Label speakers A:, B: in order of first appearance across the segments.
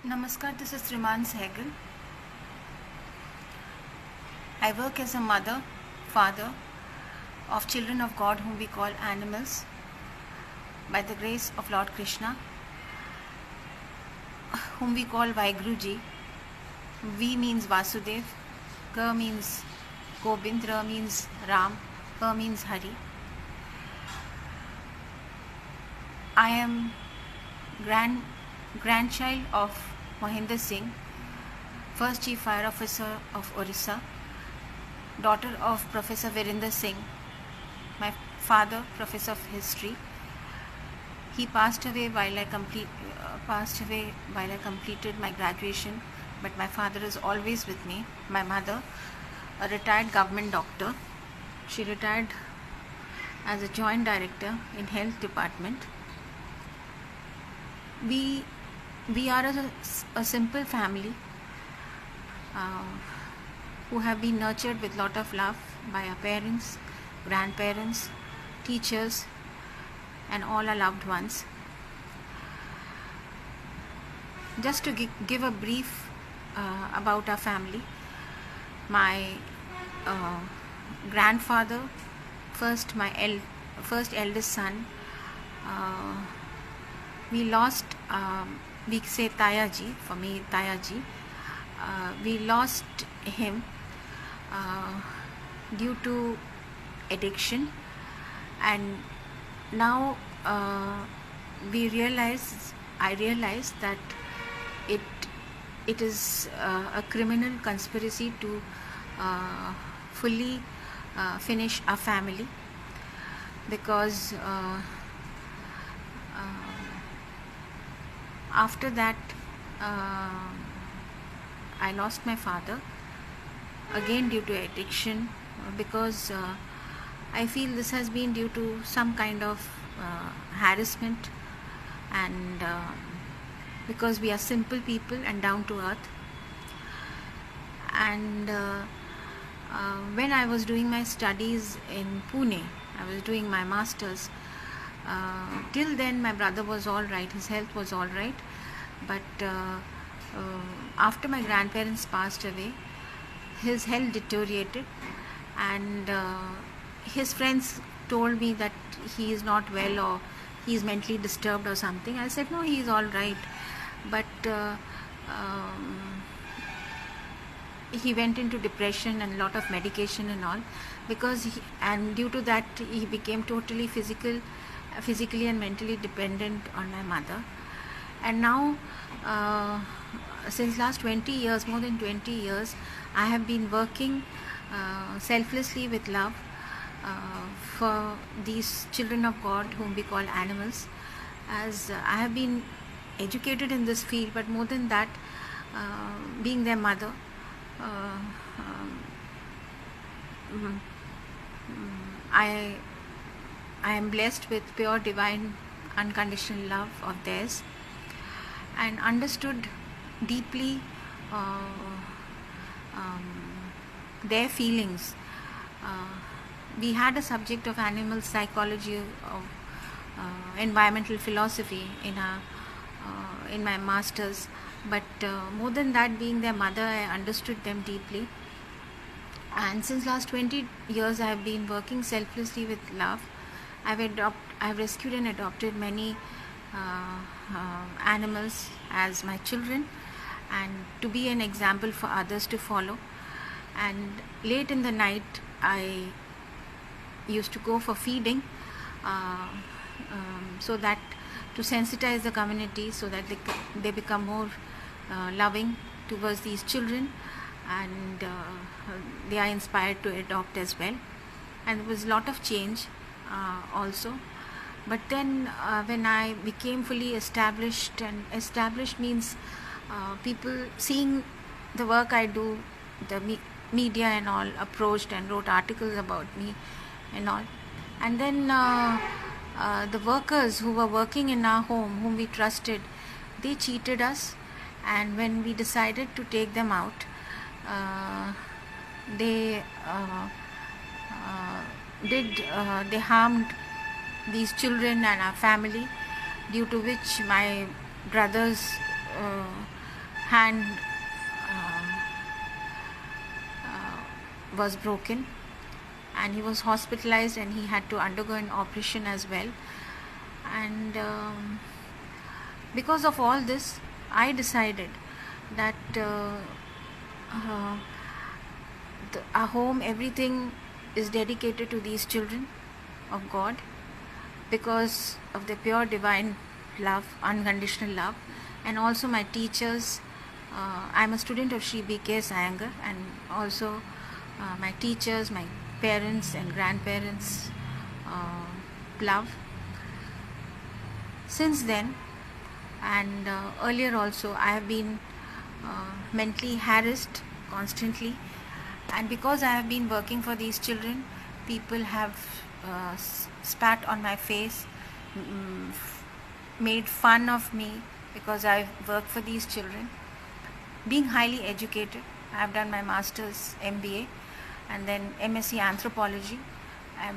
A: Namaskar, this is Sriman Sehgal. I work as a mother, father of children of God whom we call animals by the grace of Lord Krishna, whom we call Waheguru Ji. V means Vasudev, K means Gobind, R means Ram, H means Hari. I am grandchild of Mahendra Singh, first Chief Fire Officer of Orissa, daughter of Professor Virender Singh, my father, Professor of History. He passed away while I completed my graduation, but my father is always with me. My mother, a retired government doctor, she retired as a joint director in health department. We are a simple family who have been nurtured with lot of love by our parents, grandparents, teachers, and all our loved ones. Just to give a brief about our family, my grandfather, first eldest son, we lost, we say Tayaji, for me Tayaji, we lost him due to addiction, and now I realize that it is a criminal conspiracy to fully finish our family, because after that I lost my father again due to addiction, because I feel this has been due to some kind of harassment, and because we are simple people and down to earth. And when I was doing my studies in Pune, I was doing my masters. Till then my brother was all right, his health was all right, but after my grandparents passed away, his health deteriorated, and his friends told me that he is not well or he is mentally disturbed or something. I said no, he is all right, but he went into depression and lot of medication and all, because and due to that he became totally physically and mentally dependent on my mother. And now since last 20 years, more than 20 years, I have been working selflessly with love for these children of God whom we call animals, as I have been educated in this field, but more than that, being their mother, I am blessed with pure divine unconditional love of theirs, and understood deeply their feelings. We had a subject of animal psychology, of environmental philosophy in my masters, but more than that, being their mother, I understood them deeply. And since last 20 years I have been working selflessly with love. I've rescued and adopted many animals as my children, and to be an example for others to follow. And late in the night I used to go for feeding, so that to sensitize the community, so that they become more loving towards these children, and they are inspired to adopt as well. And there was a lot of change also. But then when I became fully established, and established means people seeing the work I do, the media and all approached and wrote articles about me and all. And then the workers who were working in our home, whom we trusted, they cheated us, and when we decided to take them out, they harmed these children and our family, due to which my brothers hand uh, was broken, and he was hospitalized, and he had to undergo an operation as well. And because of all this, I decided that uh, our home, everything is dedicated to these children of God, because of the pure divine love, unconditional love. And also my teachers, I'm a student of Sri B.K.S. Iyengar, and also my teachers, my parents and grandparents love. Since then, and earlier also, I have been mentally harassed constantly, and because I have been working for these children, people have spat on my face, made fun of me, because I work for these children. Being highly educated, I have done my master's, MBA, and then MSc Anthropology,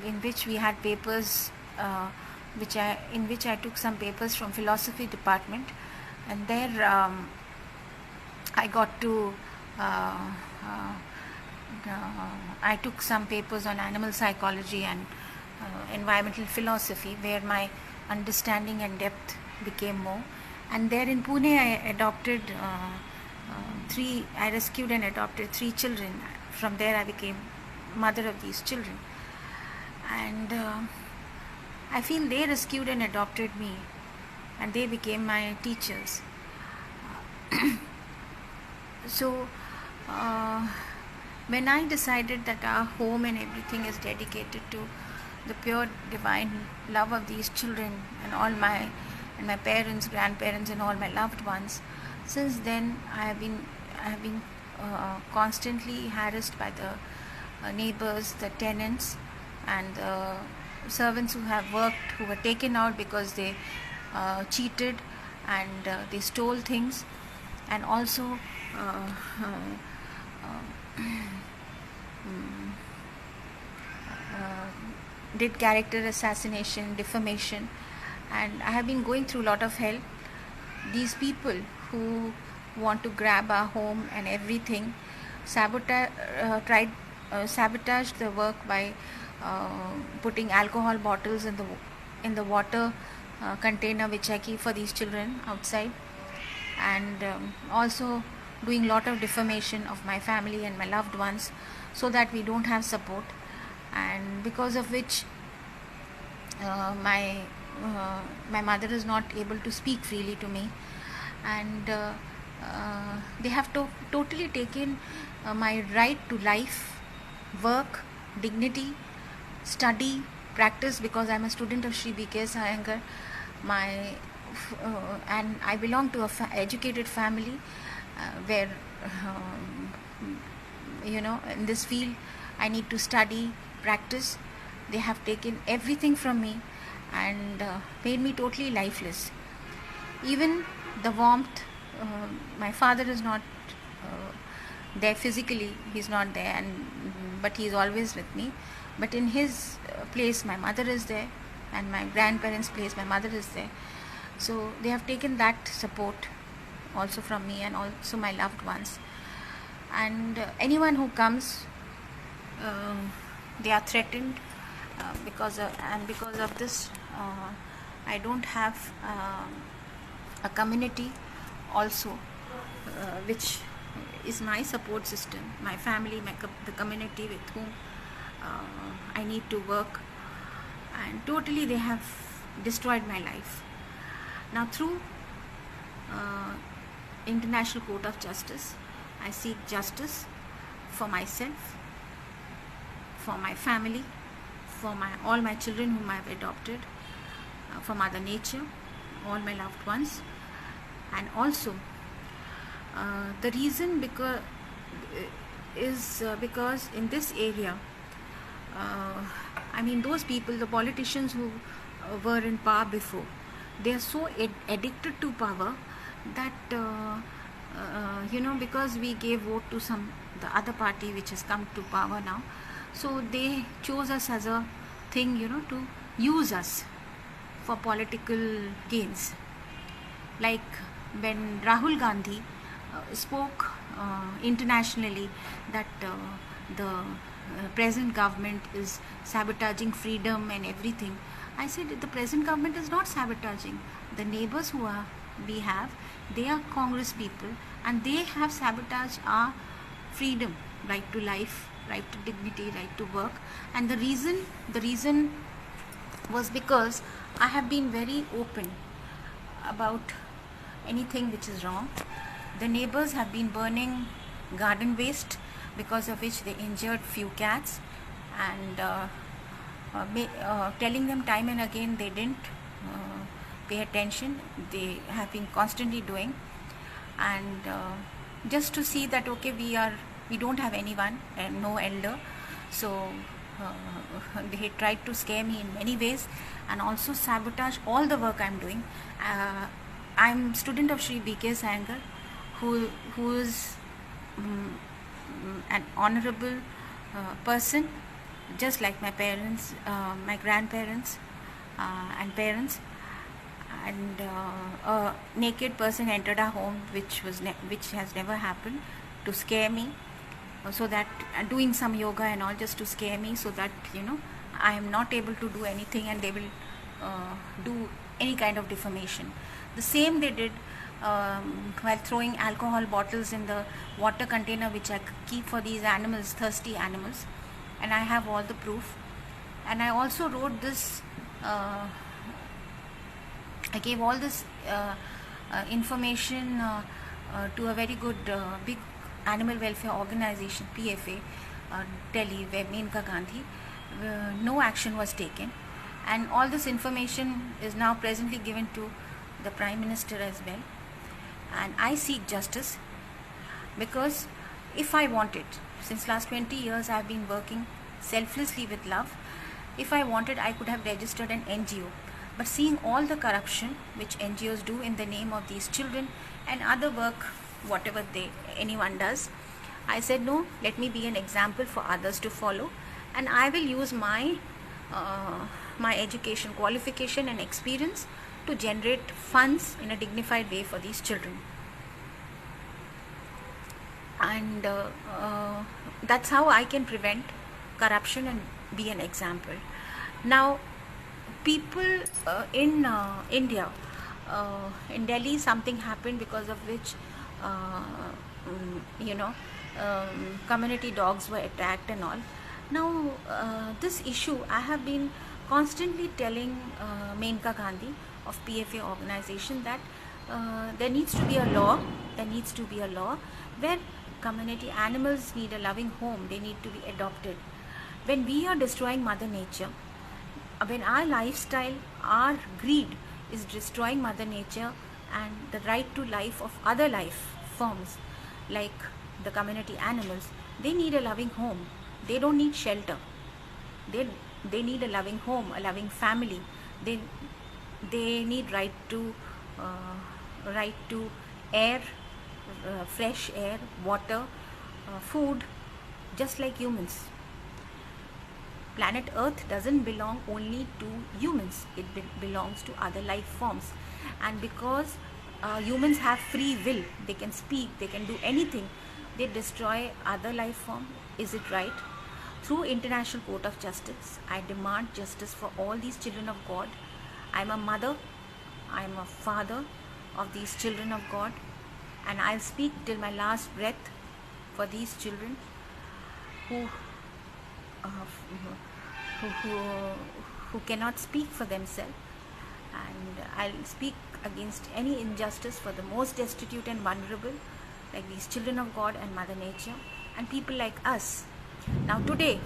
A: in which we had papers, in which I took some papers from philosophy department, and there I got to I took some papers on animal psychology and environmental philosophy, where my understanding and depth became more. And there in Pune, I rescued and adopted 3 children. From there, I became mother of these children, and I feel they rescued and adopted me, and they became my teachers. So when I decided that our home and everything is dedicated to the pure divine love of these children, and my parents, grandparents, and all my loved ones, since then I have been constantly harassed by the neighbors, the tenants, and the servants who have worked, who were taken out because they cheated, and they stole things, and also did character assassination, defamation, and I have been going through a lot of hell. These people who want to grab our home and everything tried sabotage the work by putting alcohol bottles in the water container which I keep for these children outside, and also doing lot of defamation of my family and my loved ones, so that we don't have support, and because of which my mother is not able to speak freely to me, and they have totally taken my right to life, work, dignity, study, practice, because I'm a student of Sri B.K.S. Iyengar, and I belong to a educated family where in this field I need to study, practice. They have taken everything from me and made me totally lifeless. Even the warmth, my father is not there physically, he's not there, but he's always with me. But in his place, my mother is there, and my grandparents' place, my mother is there. So they have taken that support also from me, and also my loved ones. And anyone who comes, they are threatened because of this. I don't have a community also, which is my support system, my family, the community with whom I need to work, and totally they have destroyed my life. Now through International Court of Justice, I seek justice for myself, for my family, for all my children whom I have adopted, for Mother Nature, all my loved ones, and also the reason because in this area, those people, the politicians who were in power before, they are so addicted to power that because we gave vote to the other party which has come to power now, so they chose us as a thing, to use us for political gains. Like when Rahul Gandhi, spoke internationally that the present government is sabotaging freedom and everything. I said the present government is not sabotaging. The neighbors we have, they are Congress people, and they have sabotaged our freedom, right to life, right to dignity, right to work. And the reason was because I have been very open about anything which is wrong. The neighbors have been burning garden waste, because of which they injured few cats, and telling them time and again, they didn't pay attention. They have been constantly doing, and just to see that okay, we don't have anyone and no elder, so they tried to scare me in many ways and also sabotage all the work I'm doing. I'm student of Sri B.K. Iyengar, who is an honorable person, just like my parents, my grandparents and parents. And a naked person entered our home, which has never happened, to scare me, so that doing some yoga and all, just to scare me, so that I am not able to do anything, and they will do any kind of defamation. The same they did while throwing alcohol bottles in the water container which I keep for these animals, thirsty animals, and I have all the proof. And I also wrote this, I gave all this information to a very good big animal welfare organization, PFA, Delhi, where Maneka Gandhi. No action was taken, and all this information is now presently given to the Prime Minister as well. And I seek justice, because if I wanted, since last 20 years I have been working selflessly with love. If I wanted, I could have registered an NGO. But seeing all the corruption which NGOs do in the name of these children and other work, whatever anyone does, I said no, let me be an example for others to follow, and I will use my education, qualification and experience to generate funds in a dignified way for these children. And that's how I can prevent corruption and be an example. Now, people in India, in Delhi, something happened because of which community dogs were attacked and all. Now, this issue I have been constantly telling Maneka Gandhi of PFA organization that there needs to be a law. There needs to be a law where community animals need a loving home. They need to be adopted. When we are destroying Mother Nature, when our lifestyle, our greed is destroying Mother Nature and the right to life of other life forms like the community animals, they need a loving home. They don't need shelter. They need a loving home, a loving family. They need right to air, fresh air, water, food, just like humans. Planet Earth doesn't belong only to humans, it belongs to other life forms. And because humans have free will, they can speak, they can do anything, they destroy other life form. Is it right? Through International Court of Justice, I demand justice for all these children of God. I'm a mother, I'm a father of these children of God, and I'll speak till my last breath for these children who cannot speak for themselves. And I'll speak against any injustice for the most destitute and vulnerable, like these children of God and Mother Nature and people like us. Now today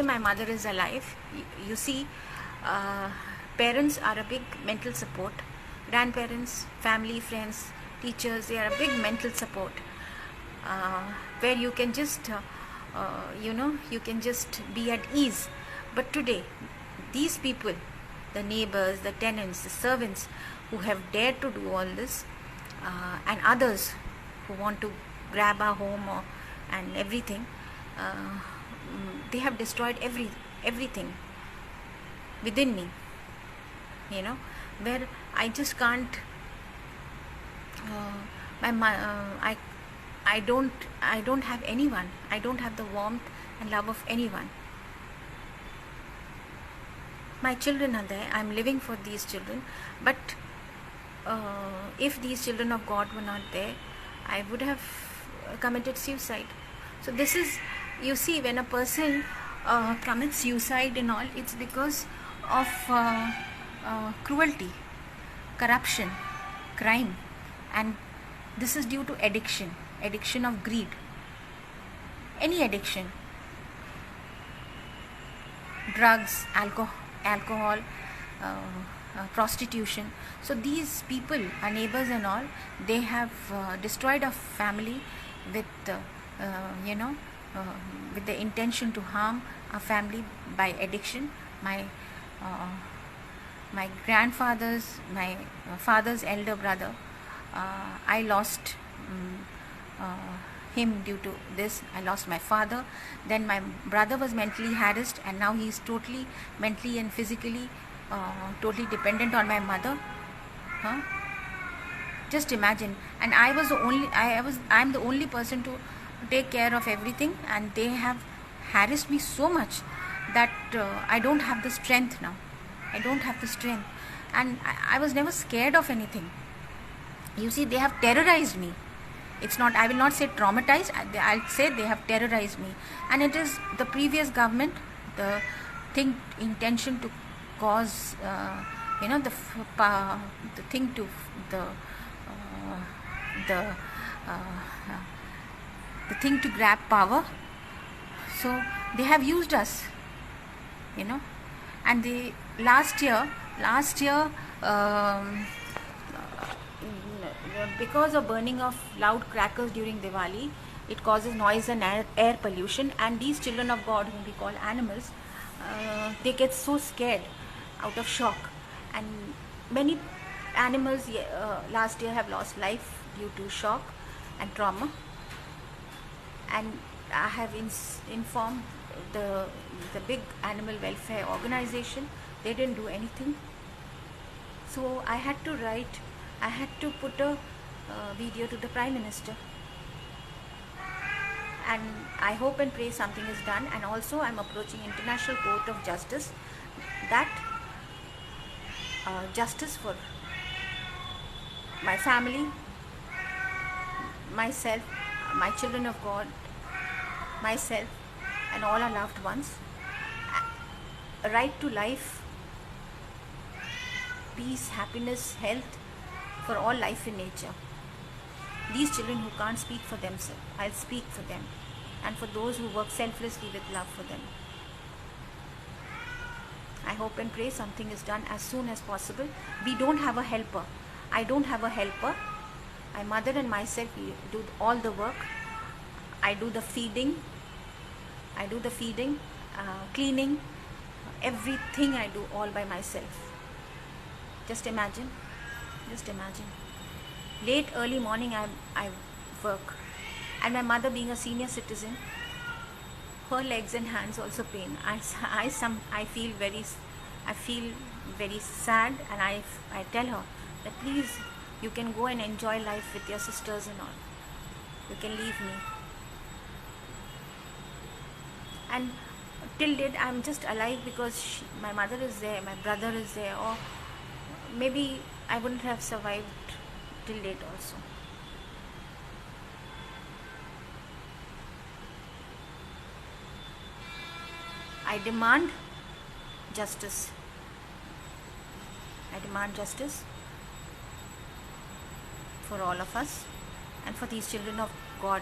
A: my mother is alive. You see, parents are a big mental support. Grandparents, family, friends, teachers, they are a big mental support, where you can just you can just be at ease. But today, these people, the neighbors, the tenants, the servants who have dared to do all this, and others who want to grab our home and everything, they have destroyed everything within me, where I just can't, I don't have anyone. I don't have the warmth and love of anyone. My children are there. I'm living for these children. But if these children of God were not there, I would have committed suicide. So this is, you see, when a person commits suicide and all, it's because of cruelty, corruption, crime, and this is due to addiction of greed, any addiction, drugs, alcohol, prostitution. So these people, our neighbors and all, they have destroyed our family with with the intention to harm our family by addiction. My father's elder brother, I lost him due to this. I lost my father. Then my brother was mentally harassed, and now he is totally mentally and physically totally dependent on my mother. Just imagine. And I'm the only person to take care of everything, and they have harassed me so much that I don't have the strength now. I don't have the strength, and I was never scared of anything. You see, they have terrorized me. It's not, I will not say traumatized, I'll say they have terrorized me. And it is the previous government, the intention to cause, the thing to grab power. So they have used us, and the last year, because of burning of loud crackers during Diwali, it causes noise and air pollution, and these children of God, whom we call animals, they get so scared, out of shock, and many animals last year have lost life due to shock and trauma. And I have informed the big animal welfare organization. They didn't do anything. So I had to put a video to the Prime Minister, and I hope and pray something is done. And also I'm approaching International Court of Justice, that justice for my family, myself, my children of God, myself, and all our loved ones. A right to life, peace, happiness, health for all life in nature. These children who can't speak for themselves, I'll speak for them, and for those who work selflessly with love for them. I hope and pray something is done as soon as possible. We don't have a helper. I don't have a helper. My mother and myself, we do all the work. I do the feeding, cleaning, everything I do all by myself. Just imagine. Late early morning I work, and my mother, being a senior citizen, her legs and hands also pain. I feel very sad, and I tell her that please, you can go and enjoy life with your sisters and all. You can leave me. And till date I'm just alive because my mother is there, my brother is there, or maybe I wouldn't have survived till date also. I demand justice. I demand justice for all of us and for these children of God.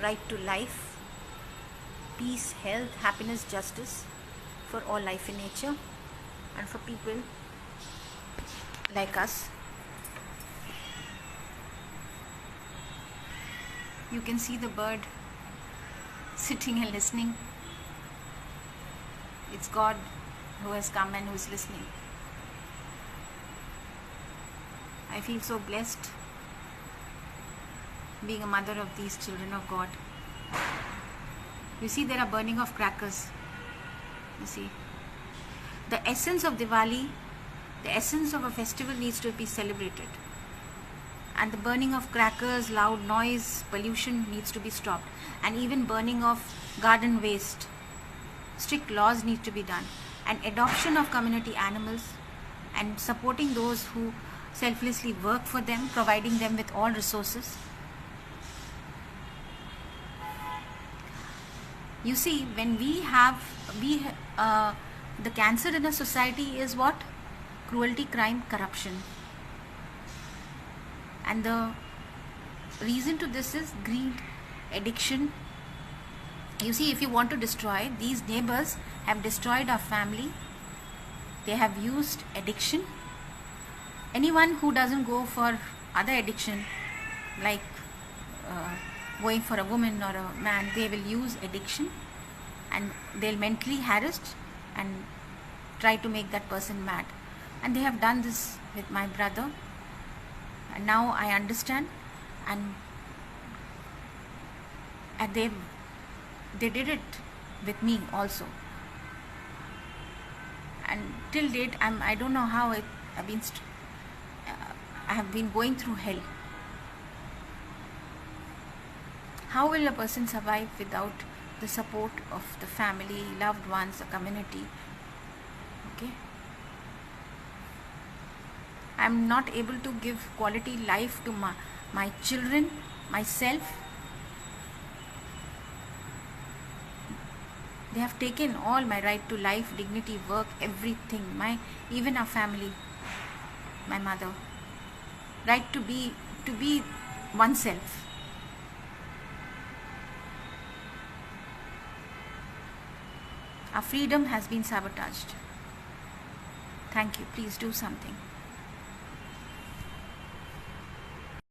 A: Right to life, peace, health, happiness, justice for all life in nature, and for people like us. You can see the bird sitting and listening. It's God who has come and who is listening. I feel so blessed being a mother of these children of God. You see, there are burning of crackers. You see, the essence of Diwali, the essence of a festival needs to be celebrated. and the burning of crackers, loud noise, pollution needs to be stopped, and even burning of garden waste. Strict laws need to be done, and adoption of community animals, and supporting those who selflessly work for them, providing them with all resources. You see, when the cancer in a society is what? Cruelty, crime, corruption. And the reason to this is greed, addiction. You see, if you want to destroy, these neighbors have destroyed our family. They have used addiction. Anyone who doesn't go for other addiction, like going for a woman or a man, they will use addiction, and they'll mentally harass and try to make that person mad. And they have done this with my brother, and now I understand, and they did it with me also. And till date, I don't know how I have been going through hell. How will a person survive without the support of the family, loved ones, the community? Okay. I am not able to give quality life to my children, myself. They have taken all my right to life, dignity, work, everything. Even our family, my mother, right to be oneself. Our freedom has been sabotaged. Thank you. Please do something.